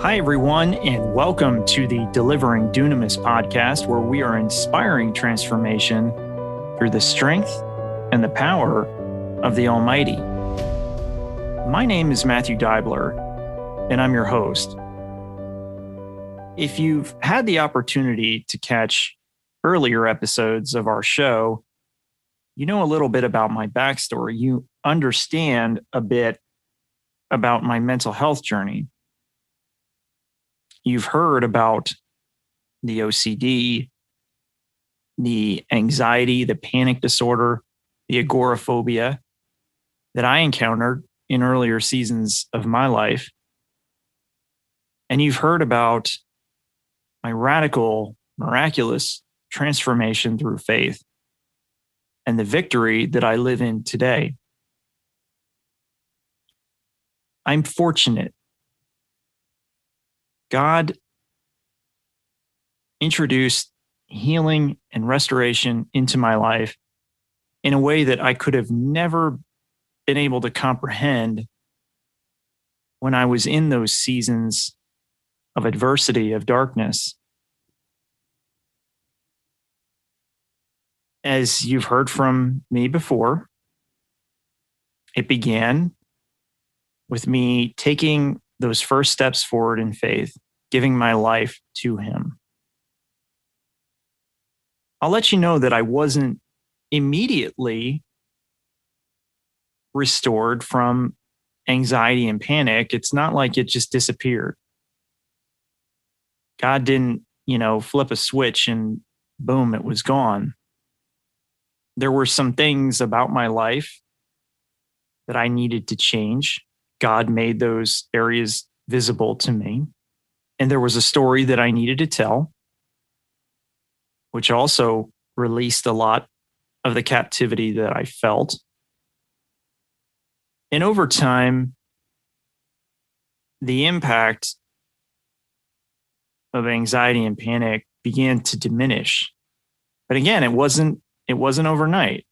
Hi, everyone, and welcome to the Delivering Dunamis podcast, where we are inspiring transformation through the strength and the power of the Almighty. My name is Matthew Deibler, and I'm your host. If you've had the opportunity to catch earlier episodes of our show, you know a little bit about my backstory. You understand a bit about my mental health journey. You've heard about the OCD, the anxiety, the panic disorder, the agoraphobia that I encountered in earlier seasons of my life. And you've heard about my radical, miraculous transformation through faith and the victory that I live in today. I'm fortunate. God introduced healing and restoration into my life in a way that I could have never been able to comprehend when I was in those seasons of adversity, of darkness. As you've heard from me before, it began with me taking those first steps forward in faith, giving my life to Him. I'll let you know that I wasn't immediately restored from anxiety and panic. It's not like it just disappeared. God didn't, flip a switch and boom, it was gone. There were some things about my life that I needed to change. God made those areas visible to me. And there was a story that I needed to tell, which also released a lot of the captivity that I felt. And over time, the impact of anxiety and panic began to diminish. But again, it wasn't overnight.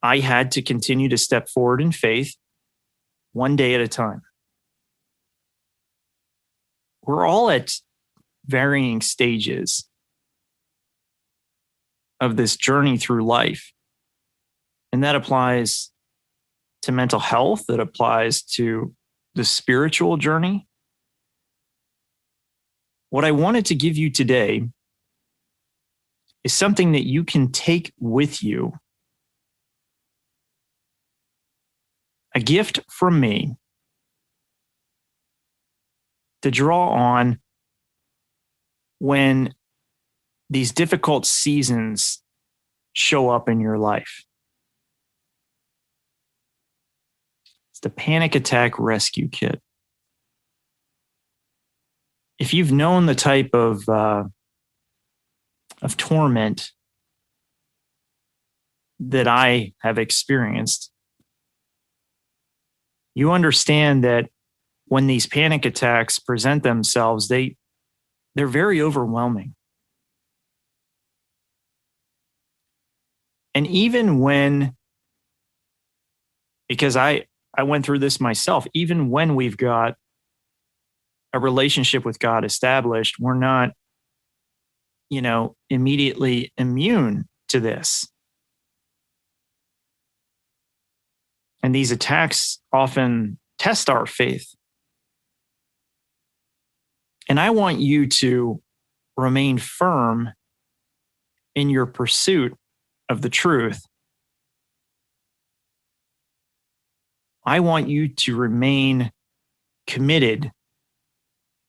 I had to continue to step forward in faith one day at a time. We're all at varying stages of this journey through life. And that applies to mental health, that applies to the spiritual journey. What I wanted to give you today is something that you can take with you. A gift from me to draw on when these difficult seasons show up in your life. It's the Panic Attack Rescue Kit. If you've known the type of torment that I have experienced, you understand that when these panic attacks present themselves, they're very overwhelming. And even when, because I went through this myself, even when we've got a relationship with God established, we're not, immediately immune to this. And these attacks often test our faith. And I want you to remain firm in your pursuit of the truth. I want you to remain committed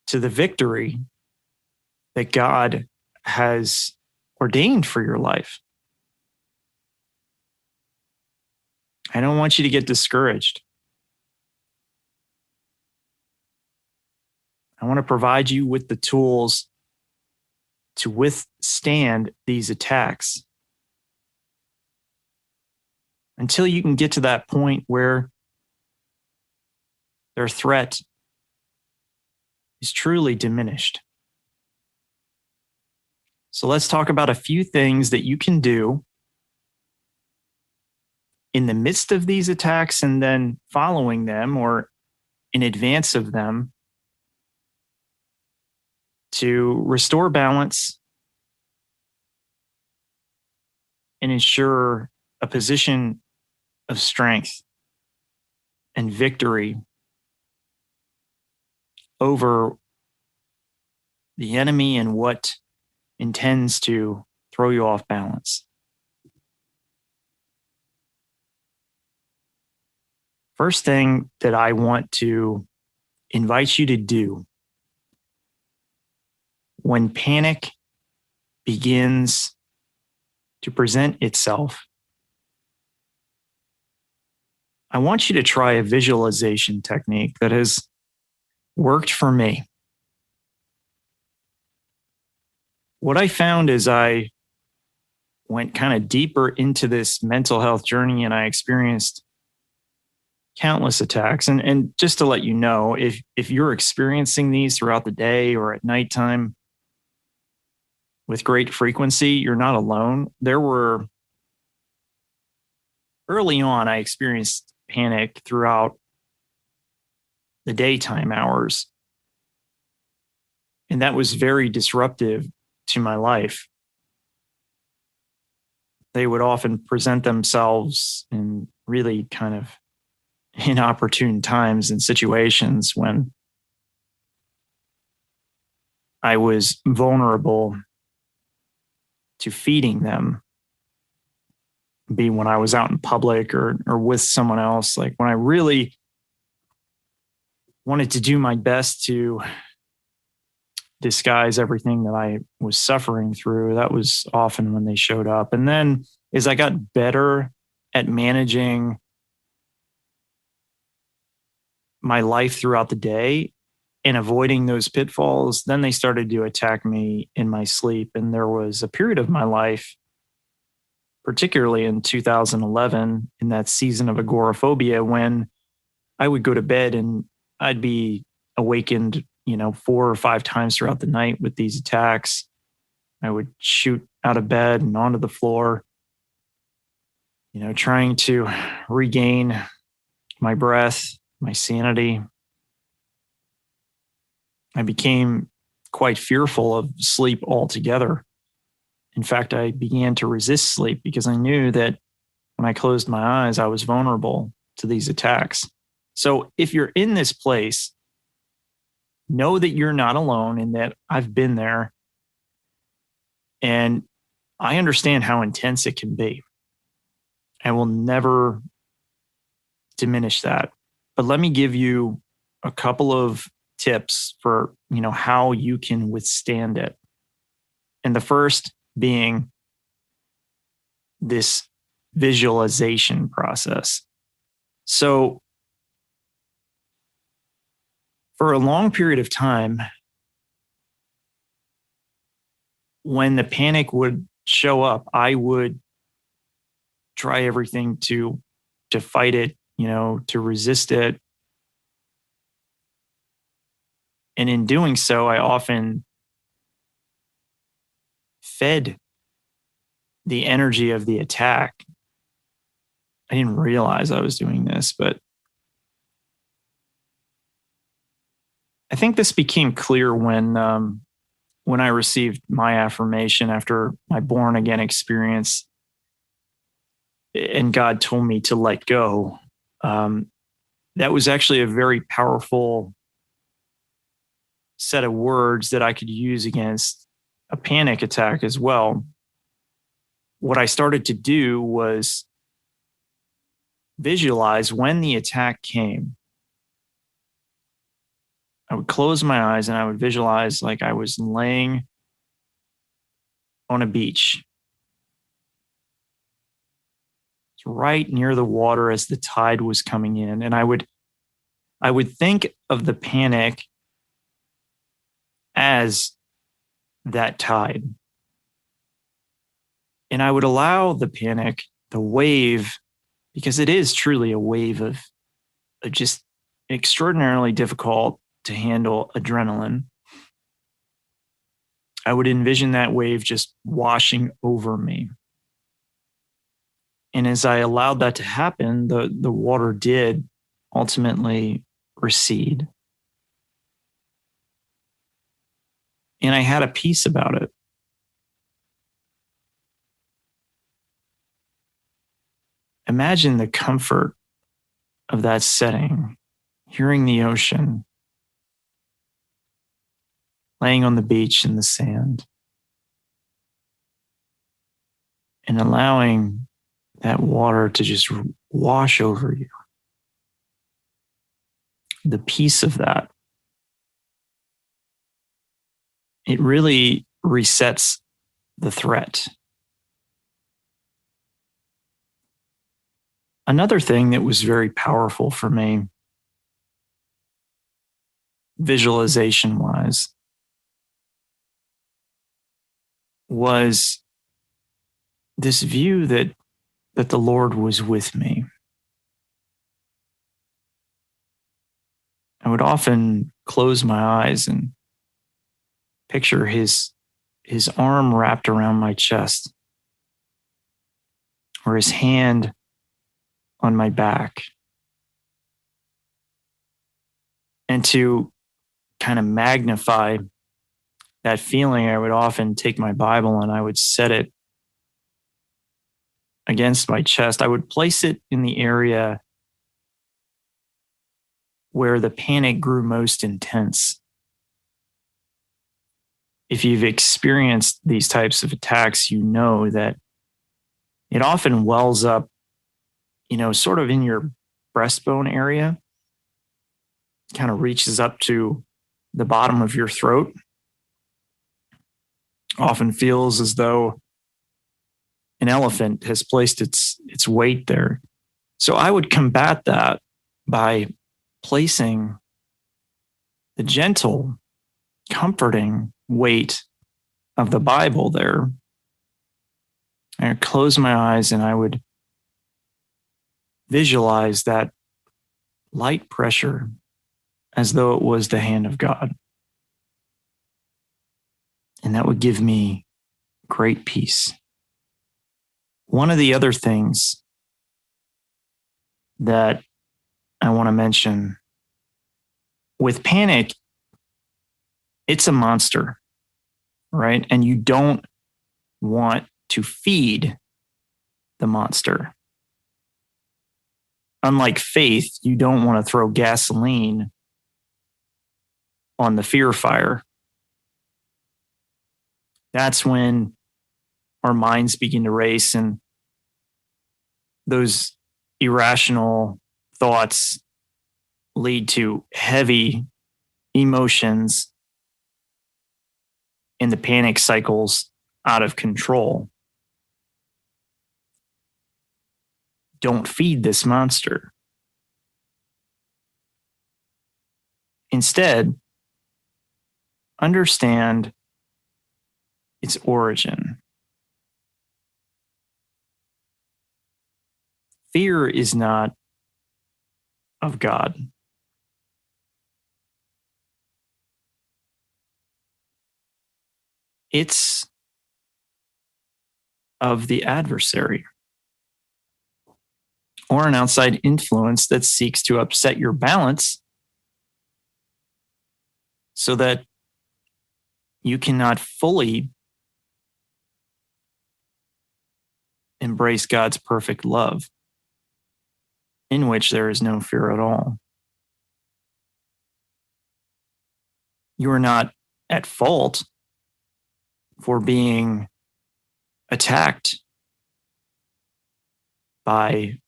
to the victory that God has ordained for your life. I don't want you to get discouraged. I want to provide you with the tools to withstand these attacks until you can get to that point where their threat is truly diminished. So let's talk about a few things that you can do in the midst of these attacks and then following them, or in advance of them to restore balance and ensure a position of strength and victory over the enemy and what intends to throw you off balance. First thing that I want to invite you to do when panic begins to present itself, I want you to try a visualization technique that has worked for me. What I found as I went kind of deeper into this mental health journey and I experienced countless attacks. And just to let you know, if you're experiencing these throughout the day or at nighttime with great frequency, you're not alone. Early on, I experienced panic throughout the daytime hours. And that was very disruptive to my life. They would often present themselves in really kind of inopportune times and situations when I was vulnerable to feeding them. Be when I was out in public or with someone else, like when I really wanted to do my best to disguise everything that I was suffering through. That was often when they showed up. And then as I got better at managing my life throughout the day and avoiding those pitfalls, then they started to attack me in my sleep. And there was a period of my life, particularly in 2011, in that season of agoraphobia, when I would go to bed and I'd be awakened, 4 or 5 times throughout the night with these attacks. I would shoot out of bed and onto the floor, trying to regain my breath, my sanity. I became quite fearful of sleep altogether. In fact, I began to resist sleep because I knew that when I closed my eyes, I was vulnerable to these attacks. So if you're in this place, know that you're not alone and that I've been there. And I understand how intense it can be. I will never diminish that. But let me give you a couple of tips for, how you can withstand it. And the first being this visualization process. So for a long period of time, when the panic would show up, I would try everything to fight it, to resist it. And in doing so, I often fed the energy of the attack. I didn't realize I was doing this, but I think this became clear when I received my affirmation after my born again experience, and God told me to let go. That was actually a very powerful set of words that I could use against a panic attack as well. What I started to do was visualize when the attack came. I would close my eyes and I would visualize like I was laying on a beach. It's right near the water as the tide was coming in. And I would think of the panic as that tide. And I would allow the panic, the wave, because it is truly a wave of just extraordinarily difficult to handle adrenaline. I would envision that wave just washing over me. And as I allowed that to happen, the water did ultimately recede. And I had a peace about it. Imagine the comfort of that setting, hearing the ocean, laying on the beach in the sand, and allowing that water to just wash over you. The peace of that, it really resets the threat. Another thing that was very powerful for me, visualization-wise, was this view that the Lord was with me. I would often close my eyes and picture his arm wrapped around my chest, or his hand on my back. And to kind of magnify that feeling, I would often take my Bible and I would set it against my chest. I would place it in the area where the panic grew most intense. If you've experienced these types of attacks, you know that it often wells up, sort of in your breastbone area, kind of reaches up to the bottom of your throat. Often feels as though an elephant has placed its weight there. So I would combat that by placing the gentle, comforting weight of the Bible there. I would close my eyes and I would visualize that light pressure as though it was the hand of God. And that would give me great peace. One of the other things that I want to mention with panic, it's a monster, right? And you don't want to feed the monster. Unlike faith, you don't want to throw gasoline on the fear fire. That's when our minds begin to race and those irrational thoughts lead to heavy emotions and the panic cycles out of control. Don't feed this monster. Instead, understand its origin. Fear is not of God. It's of the adversary or an outside influence that seeks to upset your balance so that you cannot fully embrace God's perfect love, in which there is no fear at all. You are not at fault for being attacked by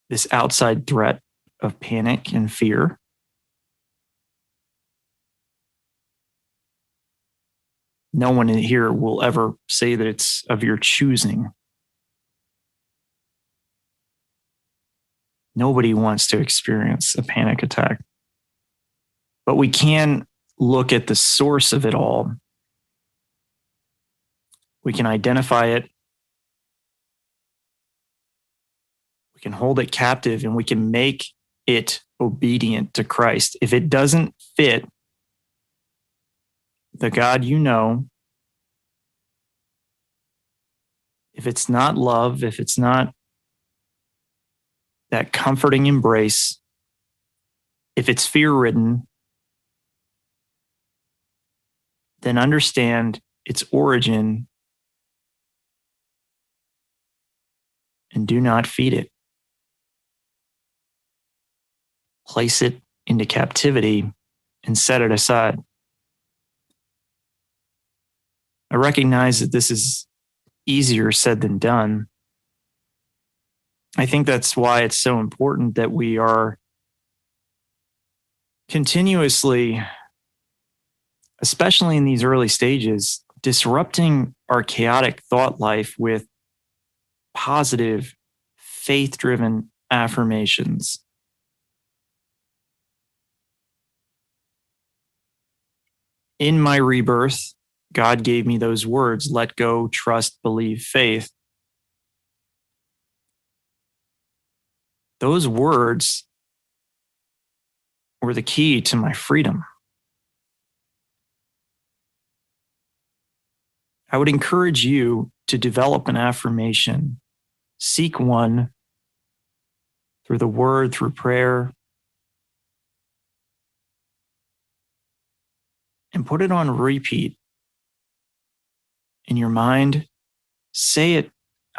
this outside threat of panic and fear. No one in here will ever say that it's of your choosing. Nobody wants to experience a panic attack. But we can look at the source of it all. We can identify it. We can hold it captive and we can make it obedient to Christ. If it doesn't fit the God you know, if it's not love, if it's not that comforting embrace, If it's fear-ridden, then understand its origin and do not feed it. Place it into captivity and set it aside. I recognize that this is easier said than done. I think that's why it's so important that we are continuously, especially in these early stages, disrupting our chaotic thought life with positive, faith-driven affirmations. In my rebirth, God gave me those words: let go, trust, believe, faith. Those words were the key to my freedom. I would encourage you to develop an affirmation. Seek one through the word, through prayer, and put it on repeat in your mind. Say it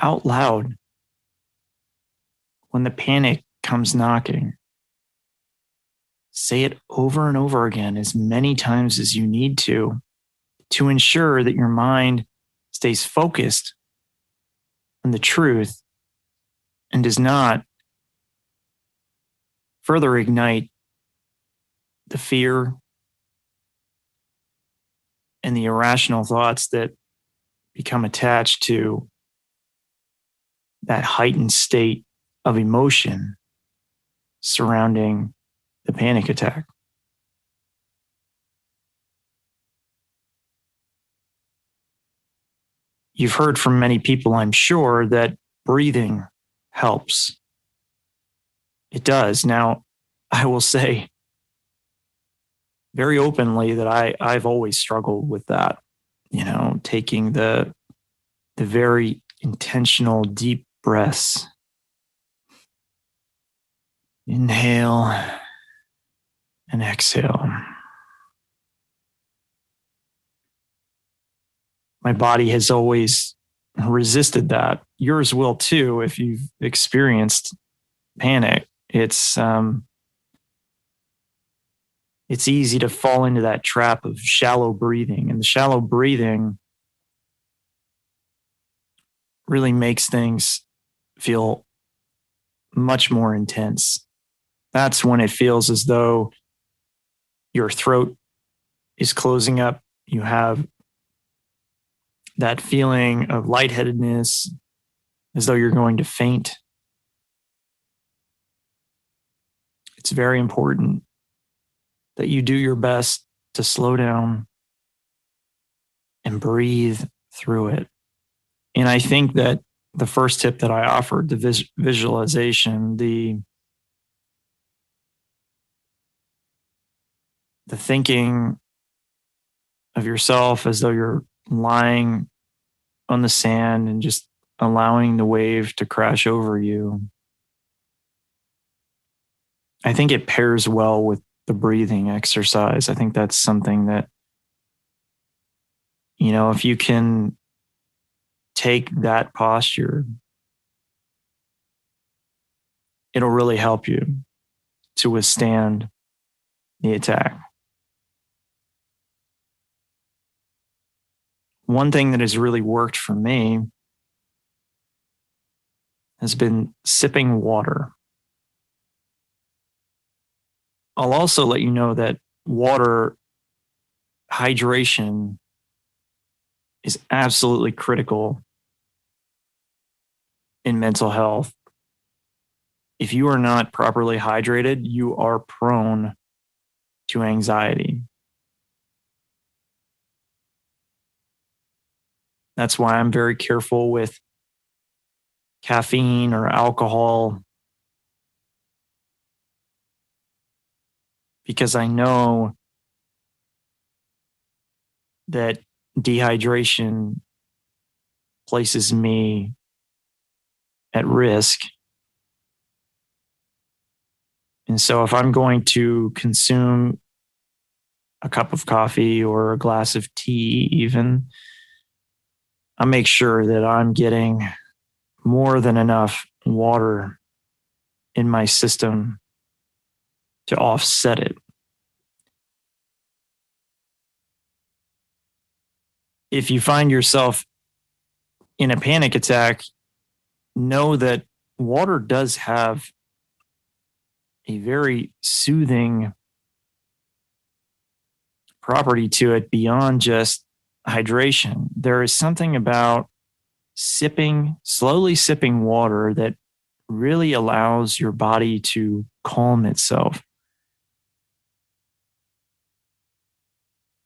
out loud when the panic comes knocking. Say it over and over again as many times as you need to ensure that your mind stays focused on the truth and does not further ignite the fear and the irrational thoughts that become attached to that heightened state of emotion surrounding the panic attack. You've heard from many people, I'm sure, that breathing helps. It does. Now, I will say very openly that I've always struggled with that, taking the very intentional deep breaths. Inhale and exhale. My body has always resisted that. Yours will too if you've experienced panic. It's easy to fall into that trap of shallow breathing. And the shallow breathing really makes things feel much more intense. That's when it feels as though your throat is closing up. You have that feeling of lightheadedness, as though you're going to faint. It's very important that you do your best to slow down and breathe through it. And I think that the first tip that I offered, the visualization, the thinking of yourself as though you're lying on the sand and just allowing the wave to crash over you, I think it pairs well with the breathing exercise. I think that's something that, if you can take that posture, it'll really help you to withstand the attack. One thing that has really worked for me has been sipping water. I'll also let you know that water hydration is absolutely critical in mental health. If you are not properly hydrated, you are prone to anxiety. That's why I'm very careful with caffeine or alcohol, because I know that dehydration places me at risk And so if I'm going to consume a cup of coffee or a glass of tea, even, I make sure that I'm getting more than enough water in my system to offset it. If you find yourself in a panic attack, know that water does have a very soothing property to it beyond just hydration. There is something about slowly sipping water that really allows your body to calm itself.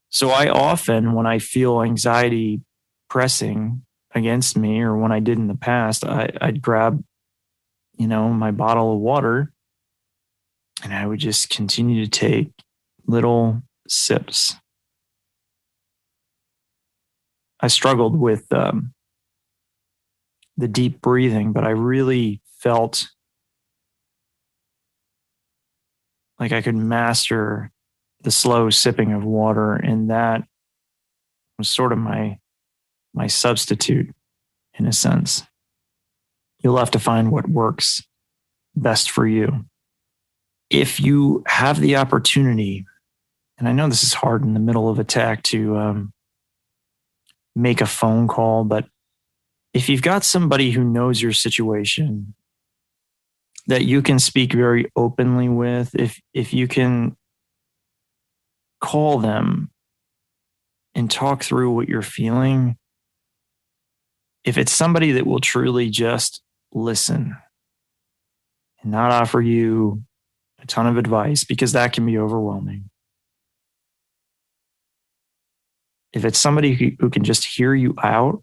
So I often, when I feel anxiety pressing against me, or when I did in the past, I'd grab, my bottle of water, and I would just continue to take little sips. I struggled with the deep breathing, but I really felt like I could master the slow sipping of water, and that was sort of my substitute in a sense. You'll have to find what works best for you. If you have the opportunity, and I know this is hard in the middle of attack to make a phone call, but if you've got somebody who knows your situation that you can speak very openly with, if you can call them and talk through what you're feeling, if it's somebody that will truly just listen and not offer you a ton of advice, because that can be overwhelming. If it's somebody who can just hear you out,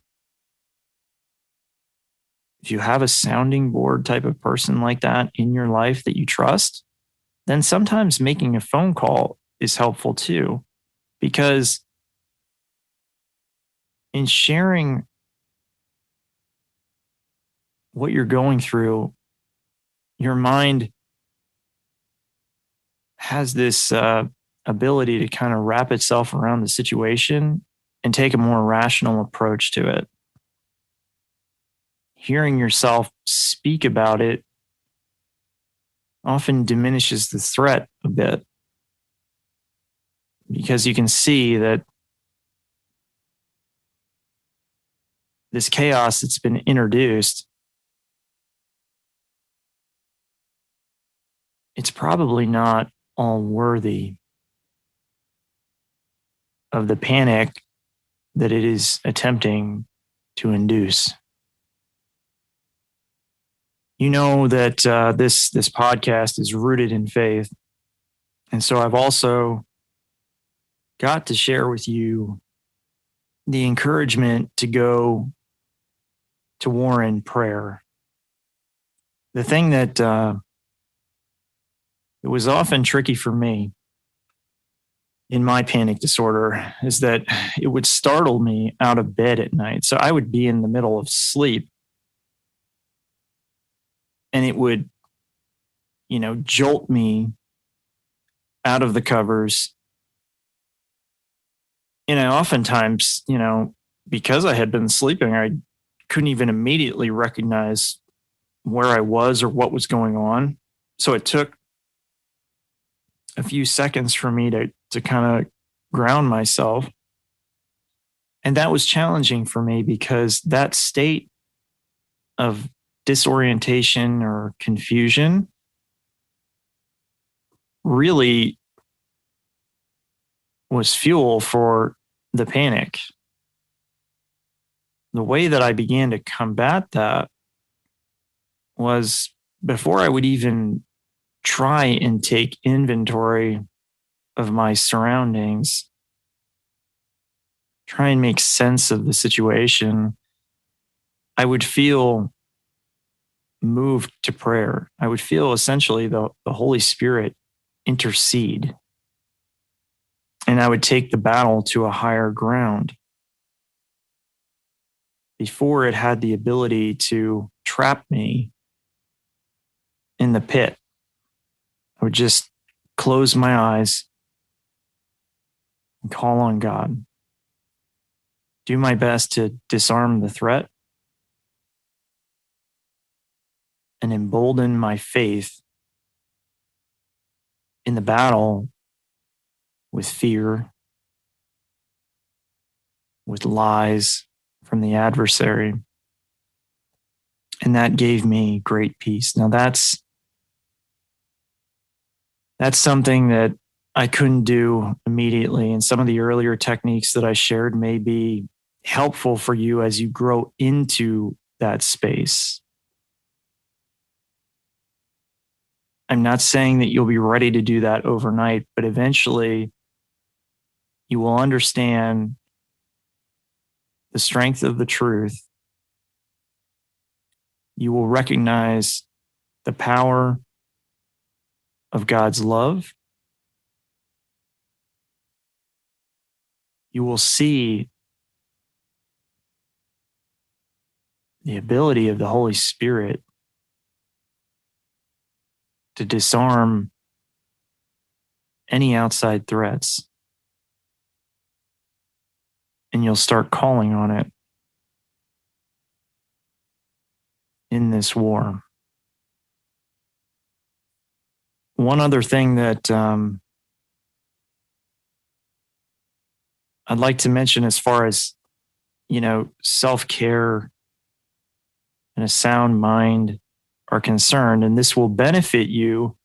if you have a sounding board type of person like that in your life that you trust, then sometimes making a phone call is helpful too, because in sharing what you're going through, your mind has this ability to kind of wrap itself around the situation and take a more rational approach to it. Hearing yourself speak about it often diminishes the threat a bit, because you can see that this chaos that's been introduced, it's probably not all worthy of the panic that it is attempting to induce. You know that this podcast is rooted in faith. And so I've also got to share with you the encouragement to go to war in prayer. The thing that it was often tricky for me in my panic disorder is that it would startle me out of bed at night. So I would be in the middle of sleep, and it would, jolt me out of the covers. And I oftentimes, because I had been sleeping, I couldn't even immediately recognize where I was or what was going on. So it took a few seconds for me to kind of ground myself. And that was challenging for me, because that state of disorientation or confusion really was fuel for the panic. The way that I began to combat that was, before I would even try and take inventory of my surroundings, try and make sense of the situation, I would feel moved to prayer. I would feel essentially the Holy Spirit intercede. And I would take the battle to a higher ground before it had the ability to trap me in the pit I would just close my eyes and call on God. Do my best to disarm the threat and embolden my faith in the battle with fear, with lies from the adversary. And that gave me great peace. Now that's something that I couldn't do immediately. And some of the earlier techniques that I shared may be helpful for you as you grow into that space. I'm not saying that you'll be ready to do that overnight, but eventually you will understand the strength of the truth. You will recognize the power of God's love. You will see the ability of the Holy Spirit to disarm any outside threats. And you'll start calling on it in this war. One other thing that I'd like to mention as far as, self-care and a sound mind are concerned, and this will benefit you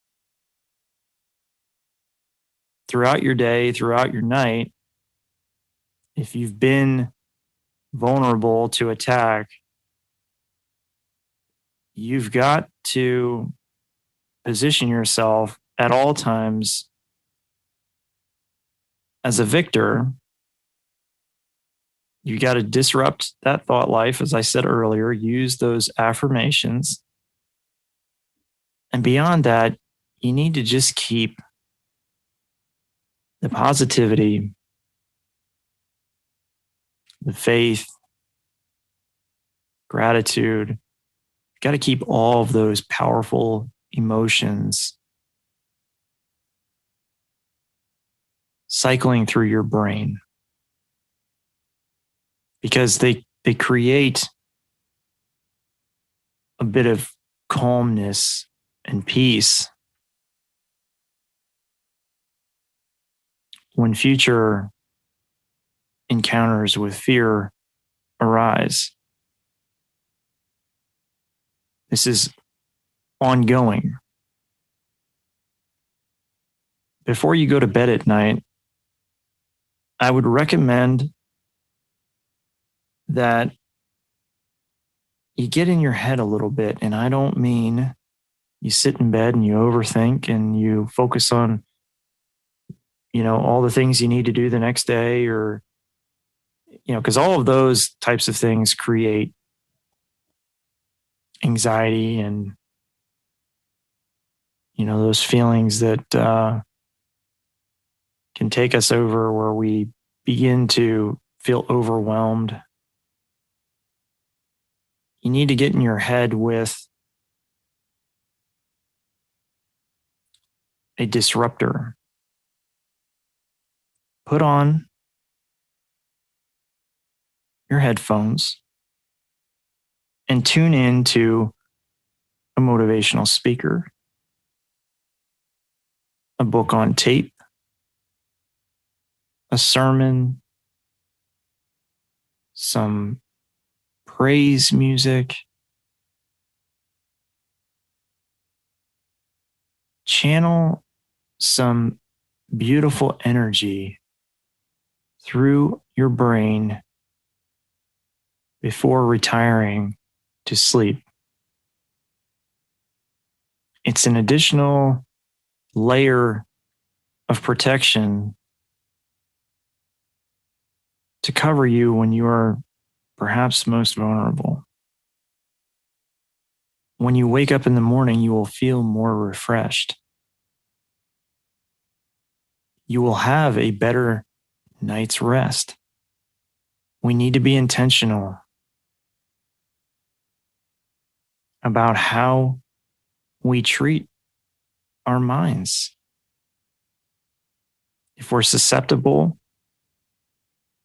throughout your day, throughout your night. If you've been vulnerable to attack, you've got to position yourself at all times as a victor. You got to disrupt that thought life, as I said earlier, use those affirmations. And beyond that, you need to just keep the positivity, the faith, gratitude. You got to keep all of those powerful emotions cycling through your brain, because they create a bit of calmness and peace when future encounters with fear arise. This is ongoing. Before you go to bed at night, I would recommend that you get in your head a little bit. And I don't mean you sit in bed and you overthink and you focus on, all the things you need to do the next day, or, because all of those types of things create anxiety and, those feelings that can take us over, where we begin to feel overwhelmed. You need to get in your head with a disruptor. Put on your headphones and tune in to a motivational speaker, a book on tape, a sermon, some praise music. Channel some beautiful energy through your brain before retiring to sleep. It's an additional layer of protection to cover you when you are perhaps most vulnerable. When you wake up in the morning, you will feel more refreshed. You will have a better night's rest. We need to be intentional about how we treat our minds. If we're susceptible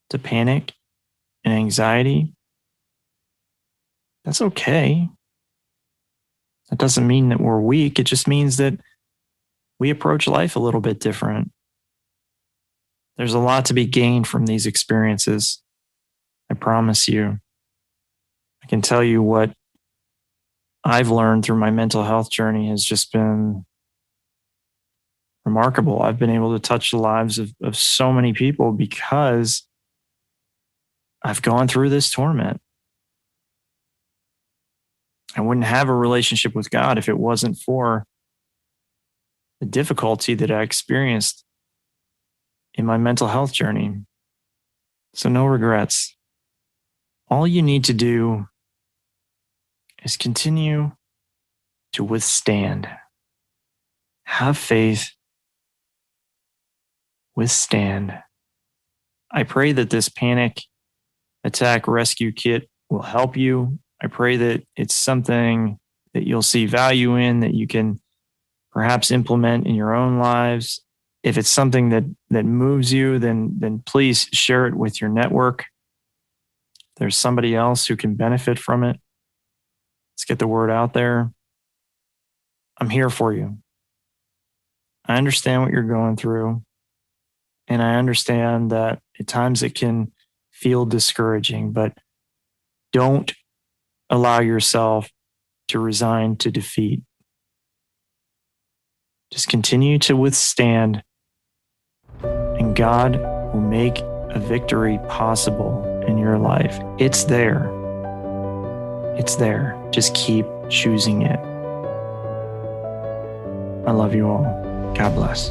to panic and anxiety, that's okay. That doesn't mean that we're weak. It just means that we approach life a little bit different. There's a lot to be gained from these experiences. I promise you. I can tell you what I've learned through my mental health journey has just been remarkable. I've been able to touch the lives of so many people because I've gone through this torment. I wouldn't have a relationship with God if it wasn't for the difficulty that I experienced in my mental health journey. So no regrets. All you need to do is continue to withstand. Have faith. Withstand. I pray that this panic attack rescue kit will help you. I pray that it's something that you'll see value in, that you can perhaps implement in your own lives. If it's something that moves you, then please share it with your network. There's somebody else who can benefit from it. Let's get the word out there. I'm here for you. I understand what you're going through. And I understand that at times it can feel discouraging, but don't allow yourself to resign to defeat. Just continue to withstand, and God will make a victory possible in your life. It's there. It's there. Just keep choosing it. I love you all. God bless.